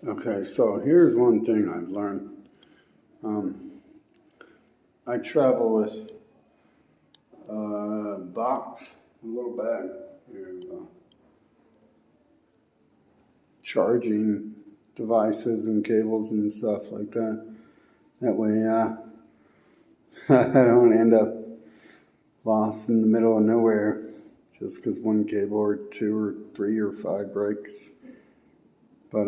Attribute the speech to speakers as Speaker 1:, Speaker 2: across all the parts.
Speaker 1: Okay, so here's one thing I've learned. Um, I travel with a box, a little bag, charging devices and cables and stuff like that. That way, I don't end up lost in the middle of nowhere just because one cable or two or three or five breaks. But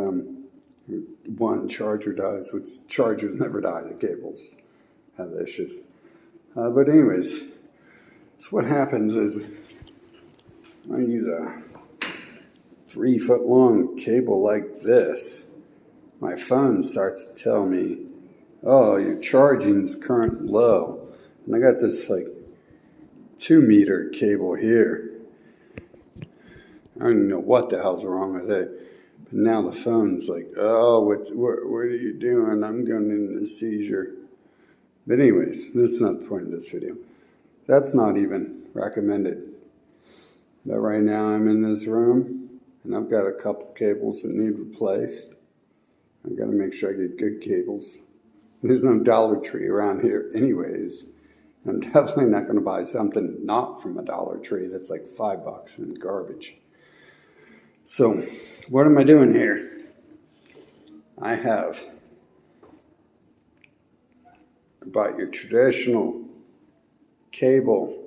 Speaker 1: one charger dies, which chargers never die. The cables have issues. But anyways, so what happens is I use a 3 foot long cable like this. My phone starts to tell me, oh, your charging's current low. And I got this like 2 meter cable here. I don't even know what the hell's wrong with it. But now the phone's like, oh, what are you doing? I'm going into a seizure. But anyways, that's not the point of this video. That's not even recommended. But right now I'm in this room and I've got a couple cables that need replaced. I've got to make sure I get good cables. There's no Dollar Tree around here anyways. I'm definitely not going to buy something not from a Dollar Tree that's like $5 and garbage. So what am I doing here? I have about your traditional cable,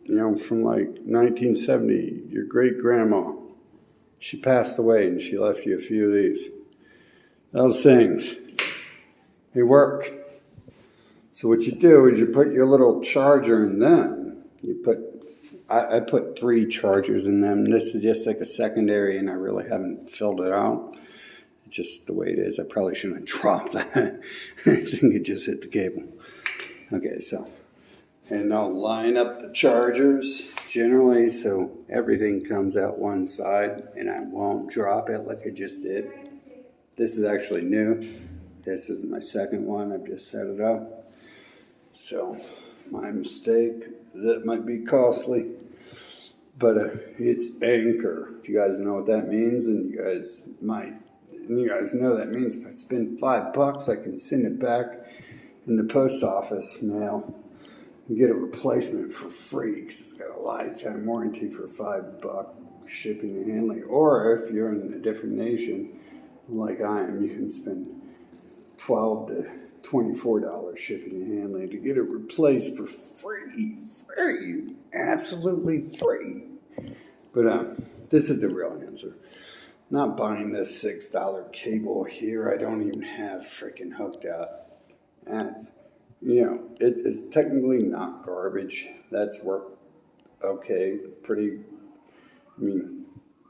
Speaker 1: from like 1970, your great grandma. She passed away and she left you a few of these. Those things, they work. So what you do is you put your little charger in them. I put 3 chargers in them. This is just like a secondary and I really haven't filled it out. It's just the way it is. I probably shouldn't have dropped that. I think it just hit the cable. Okay, and I'll line up the chargers generally so everything comes out one side and I won't drop it like I just did. This is actually new. This is my second one. I've just set it up. So my mistake, that might be costly, but it's Anchor. If you guys know what that means, and you guys know that means if I spend $5, I can send it back in the post office mail and get a replacement for free because it's got a lifetime warranty for $5 shipping and handling. Or if you're in a different nation like I am, you can spend $12 to $24 shipping and handling to get it replaced for free, absolutely free. But this is the real answer. Not buying this $6 cable here. I don't even have freaking hooked up. That's, it is technically not garbage. That's worked okay. It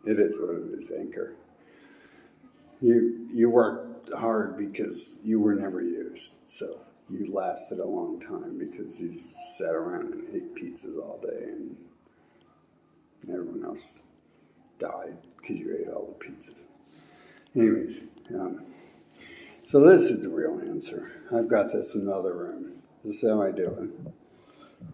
Speaker 1: is what it is, Anchor. You worked hard because you were never used. So you lasted a long time because you sat around and ate pizzas all day and everyone else died because you ate all the pizzas. Anyways, so this is the real answer. I've got this in another room. This is how I do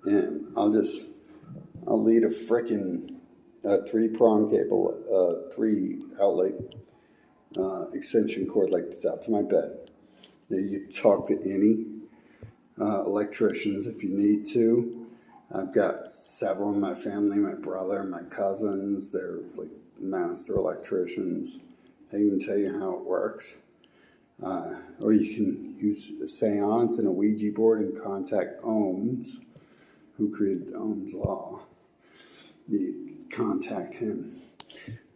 Speaker 1: it. And I'll lead a frickin' 3-prong cable, 3 outlet extension cord like this out to my bed. Then you talk to any electricians if you need to. I've got several in my family, my brother, my cousins. They're like master electricians. They can tell you how it works. Or you can use a seance and a Ouija board and contact Ohms, who created the Ohm's law. You contact him.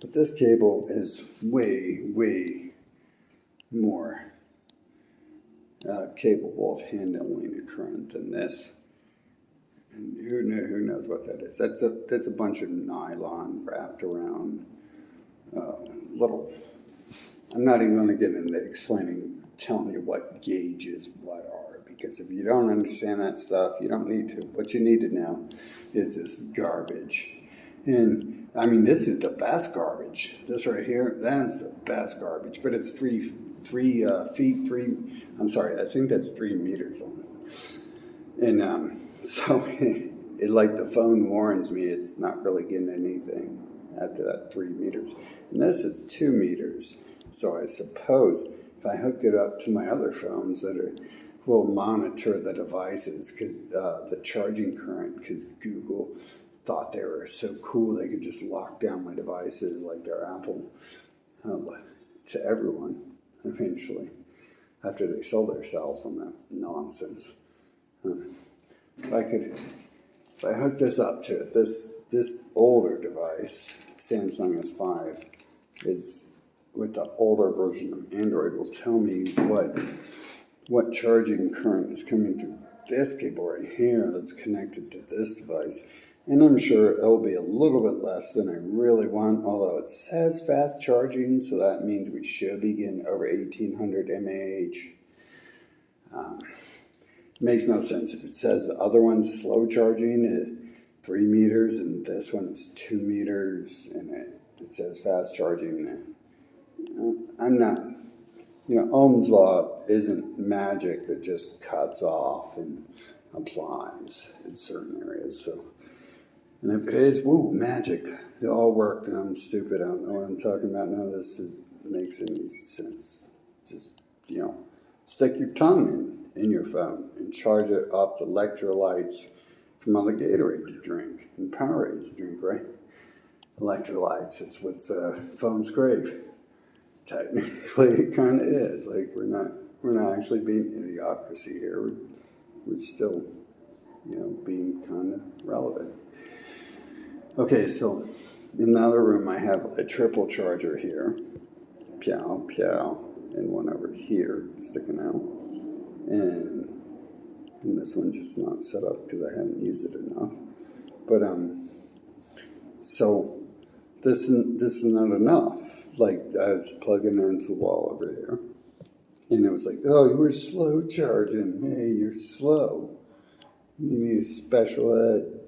Speaker 1: But this cable is way, way more capable of handling a current than this. And who knows what that is? That's a bunch of nylon wrapped around little. I'm not even going to get into telling you what gauges what are, because if you don't understand that stuff, you don't need to. What you need to know is this garbage. And this is the best garbage. This right here, that's the best garbage. But it's 3 feet. I think that's 3 meters on it. And so it like the phone warns me it's not really getting anything after that 3 meters. And this is 2 meters. So I suppose if I hooked it up to my other phones will monitor the devices, because the charging current, because Google thought they were so cool they could just lock down my devices like their Apple to everyone eventually, after they sold themselves on that nonsense. If I hook this up to it, this older device, Samsung S5, is with the older version of Android, will tell me what charging current is coming through this cable right here that's connected to this device. And I'm sure it'll be a little bit less than I really want, although it says fast charging, so that means we should be getting over 1800 mAh. Makes no sense. If it says the other one's slow charging at 3 meters and this one is 2 meters and it says fast charging, I'm not, Ohm's law isn't magic that just cuts off and applies in certain areas. So, and if it is, magic, it all worked and I'm stupid, I don't know what I'm talking about. None of this makes any sense. Just, stick your tongue in your phone and charge it off the electrolytes from all the Gatorade you drink and Powerade you drink, right? Electrolytes, it's what's phones crave. Technically, it kind of is. Like, we're not actually being idiocracy here. We're still, being kind of relevant. Okay, so in the other room, I have a triple charger here, Piao, and one over here sticking out, and this one's just not set up because I haven't used it enough. But so this is not enough. Like, I was plugging it into the wall over here, and it was like, oh, you were slow charging. Hey, you're slow. You need a special ed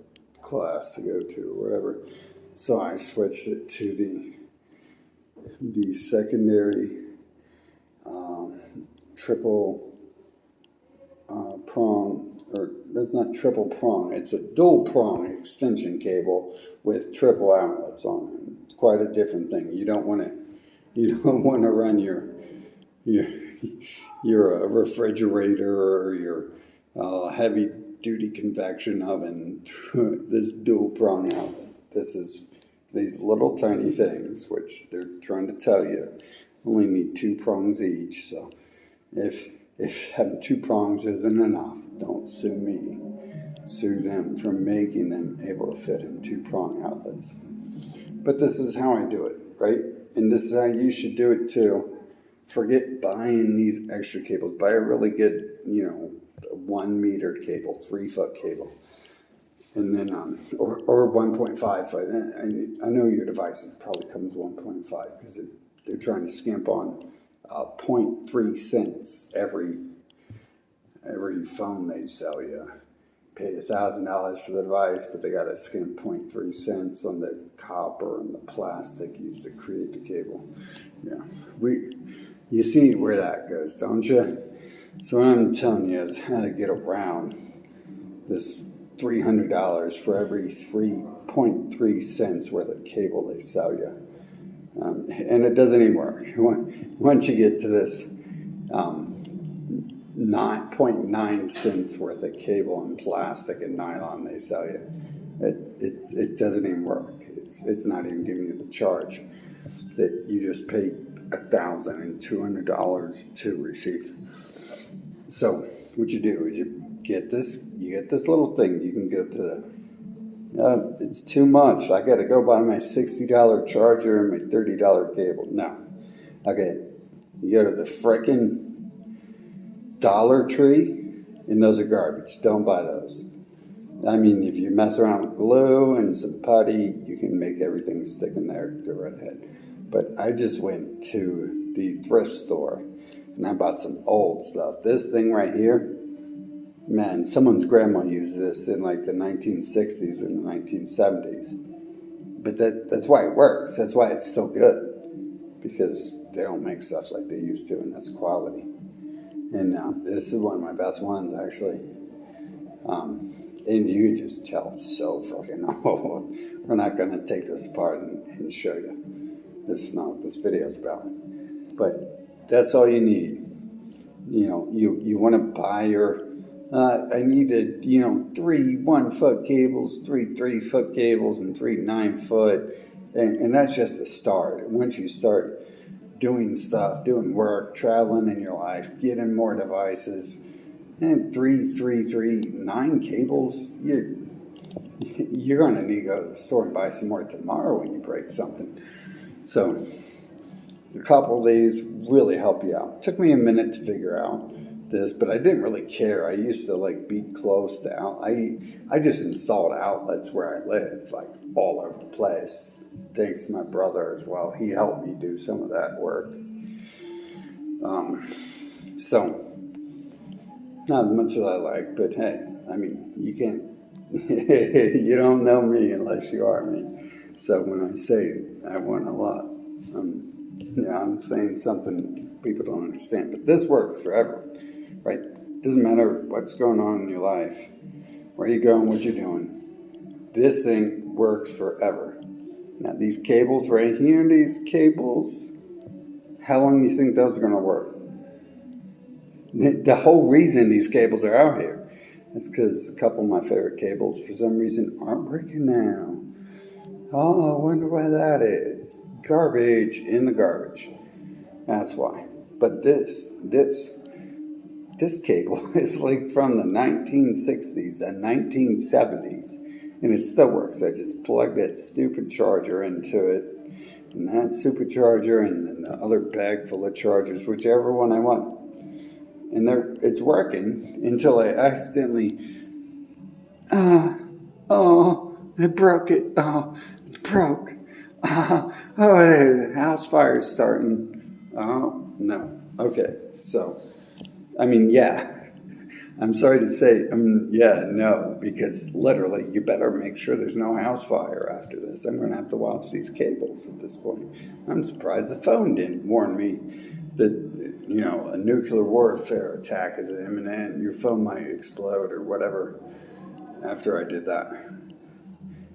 Speaker 1: class to go to or whatever. So I switched it to the secondary triple prong, or that's not triple prong, it's a dual prong extension cable with triple outlets on it. It's quite a different thing. You don't want to run your refrigerator or your heavy duty convection oven this dual prong outlet. This is these little tiny things, which they're trying to tell you only need 2 prongs each. So if having 2 prongs isn't enough, don't sue me. Sue them for making them able to fit in 2 prong outlets. But this is how I do it, right? And this is how you should do it too. Forget buying these extra cables. Buy a really good, 1 meter cable, 3-foot cable. And then, or 1.5. I know your devices probably come with 1.5 because they're trying to skimp on 0.3 cents every phone they sell you. Pay $1,000 for the device, but they got to skimp 0.3 cents on the copper and the plastic used to create the cable. Yeah, you see where that goes, don't you? So what I'm telling you is how to get around this $300 for every 3.3 cents worth of cable they sell you. And it doesn't even work. Once you get to this 9.9 cents worth of cable and plastic and nylon they sell you, it doesn't even work. It's not even giving you the charge that you just paid $1,200 to receive. So what you do is you get this little thing. You can go to it's too much. I got to go buy my $60 charger and my $30 cable. No. Okay. You go to the frickin' Dollar Tree, and those are garbage. Don't buy those. I mean, if you mess around with glue and some putty, you can make everything stick in there. Go right ahead. But I just went to the thrift store, and I bought some old stuff. This thing right here, man, someone's grandma used this in like the 1960s and the 1970s. But that's why it works. That's why it's still good. Because they don't make stuff like they used to, and that's quality. And this is one of my best ones, actually. And you can just tell it's so fucking old. We're not going to take this apart and show you. This is not what this video is about. But that's all you need. You want to buy your, I needed, 3 1-foot cables, 3 3-foot cables, and 3 9-foot. And that's just the start. Once you start doing stuff, doing work, traveling in your life, getting more devices, and 9 cables, you're going to need to go to the store and buy some more tomorrow when you break something. So a couple of these really help you out. It took me a minute to figure out this, but I didn't really care. I used to be close to out. I just installed outlets where I live, all over the place. Thanks to my brother as well. He helped me do some of that work. So not as much as I like, but hey, you can't. You don't know me unless you are me. So when I say I want a lot, I'm saying something people don't understand. But this works for everyone, right? Doesn't matter what's going on in your life, where you going, what you're doing. This thing works forever. Now these cables right here, how long do you think those are going to work? The whole reason these cables are out here is because a couple of my favorite cables, for some reason, aren't working now. Oh, I wonder why that is. Garbage in the garbage. That's why. But this cable is from the 1960s and 1970s, and it still works. I just plug that stupid charger into it, and that supercharger, and then the other bag full of chargers, whichever one I want. And it's working until I accidentally, it broke it. Oh, it's broke. The house fire is starting. Oh, no. Okay, so, yeah. I'm sorry to say, no, because literally you better make sure there's no house fire after this. I'm going to have to watch these cables at this point. I'm surprised the phone didn't warn me that, a nuclear warfare attack is imminent. Your phone might explode or whatever after I did that.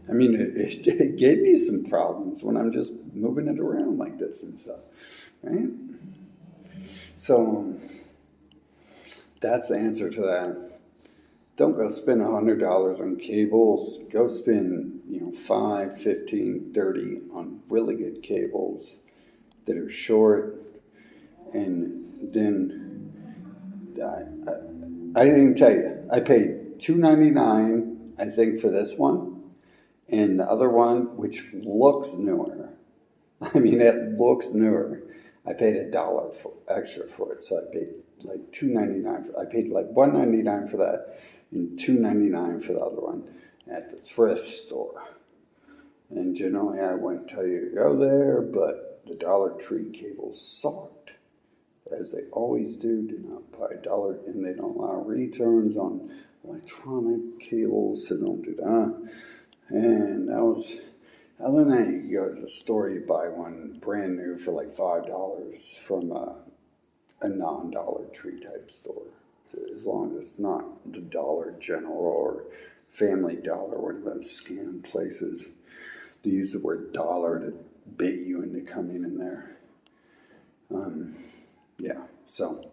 Speaker 1: It gave me some problems when I'm just moving it around like this and stuff, right? So that's the answer to that. Don't go spend $100 on cables. Go spend, $5, $15, $30 on really good cables that are short. And then I didn't even tell you. I paid $2.99, I think, for this one, and the other one, which looks newer. It looks newer. I paid $1 extra for it, so I paid $2.99. I paid $1.99 for that, and $2.99 for the other one at the thrift store. And generally, I wouldn't tell you to go there, but the Dollar Tree cables sucked, as they always do. Do not buy $1, and they don't allow returns on electronic cables, so don't do that. And that was, other than that, you go to the store, you buy one brand new for $5 from a non-Dollar Tree type store, as long as it's not the Dollar General or Family Dollar, one of those scam places. They use the word dollar to bait you into coming in there. So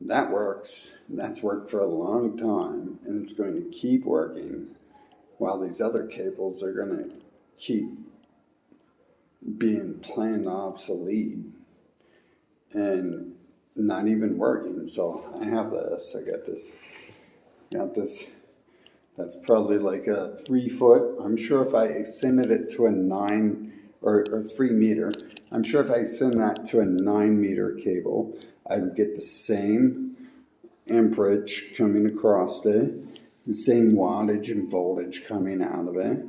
Speaker 1: that works. That's worked for a long time, and it's going to keep working while these other cables are going to keep being planned obsolete and not even working. So I have this. I got this. That's probably a 3-foot. I'm sure if I extended it to a 9 or 3 meter, I'm sure if I extend that to a 9-meter cable, I would get the same amperage coming across it, the same wattage and voltage coming out of it.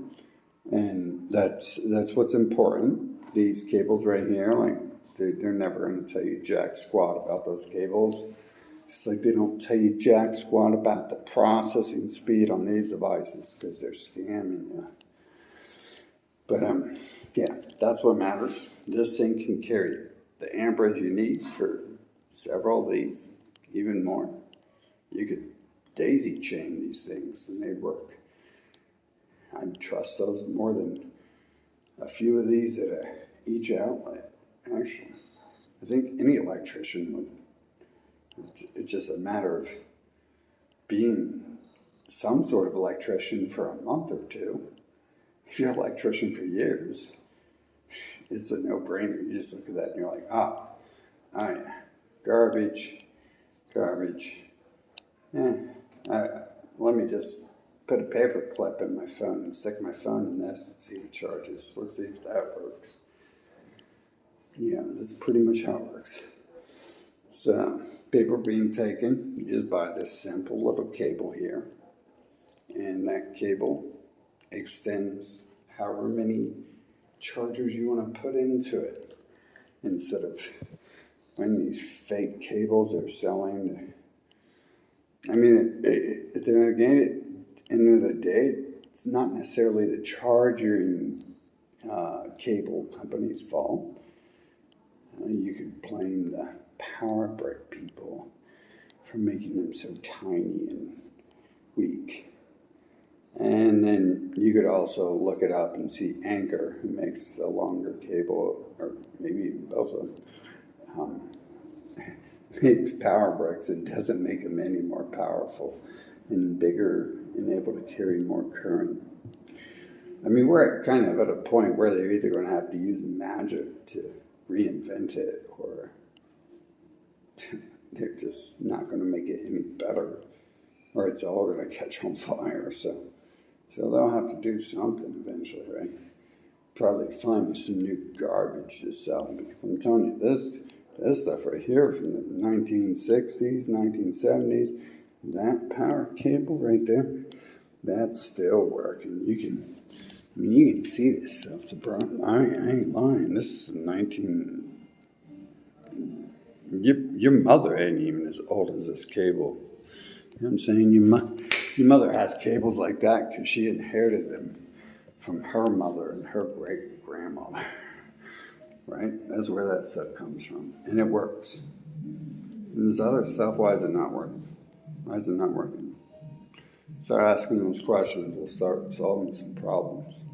Speaker 1: And that's what's important. These cables right here, they're never going to tell you jack squat about those cables. Just like they don't tell you jack squat about the processing speed on these devices, because they're scamming you. But that's what matters. This thing can carry the amperage you need for several of these, even more. You could daisy chain these things and they work. I'd trust those more than a few of these at each outlet, actually. I think any electrician would. It's just a matter of being some sort of electrician for a month or two. If you're an electrician for years, it's a no-brainer. You just look at that and you're like, oh yeah, garbage. Let me just put a paper clip in my phone and stick my phone in this and see if it charges. Let's see if that works. Yeah, this is pretty much how it works. So, paper being taken, you just buy this simple little cable here. And that cable extends however many chargers you want to put into it. Instead of when these fake cables are selling. I mean, at the end of the day, it's not necessarily the charging cable company's fault. You could blame the power brick people for making them so tiny and weak. And then you could also look it up and see Anker, who makes the longer cable, or maybe even both of them, makes power bricks and doesn't make them any more powerful and bigger and able to carry more current. I mean, we're kind of at a point where they're either going to have to use magic to reinvent it, or they're just not going to make it any better, or it's all going to catch on fire. So they'll have to do something eventually, right? Probably find me some new garbage to sell, because I'm telling you, this stuff right here from the 1960s, 1970s, that power cable right there, that's still working. You can see this stuff. I ain't lying. This is 19. Your mother ain't even as old as this cable. You know what I'm saying? Your mother has cables like that because she inherited them from her mother and her great-grandmother. Right? That's where that stuff comes from. And it works. And this other stuff, why is it not working? Why is it not working? Start asking those questions. We'll start solving some problems.